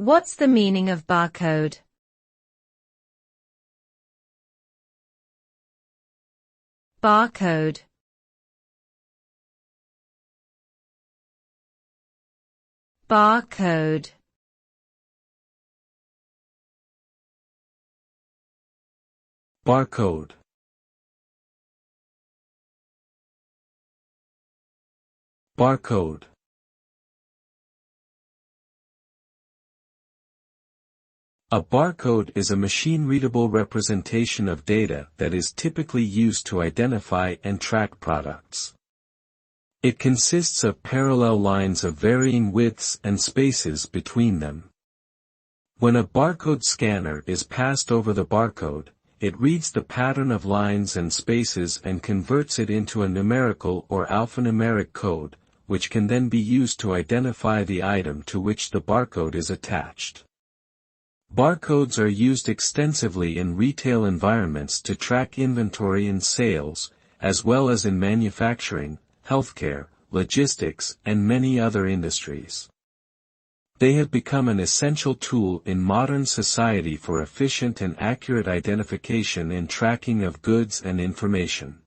What's the meaning of barcode? Barcode. Barcode. Barcode. Barcode. A barcode is a machine-readable representation of data that is typically used to identify and track products. It consists of parallel lines of varying widths and spaces between them. When a barcode scanner is passed over the barcode, it reads the pattern of lines and spaces and converts it into a numerical or alphanumeric code, which can then be used to identify the item to which the barcode is attached. Barcodes are used extensively in retail environments to track inventory and sales, as well as in manufacturing, healthcare, logistics, and many other industries. They have become an essential tool in modern society for efficient and accurate identification and tracking of goods and information.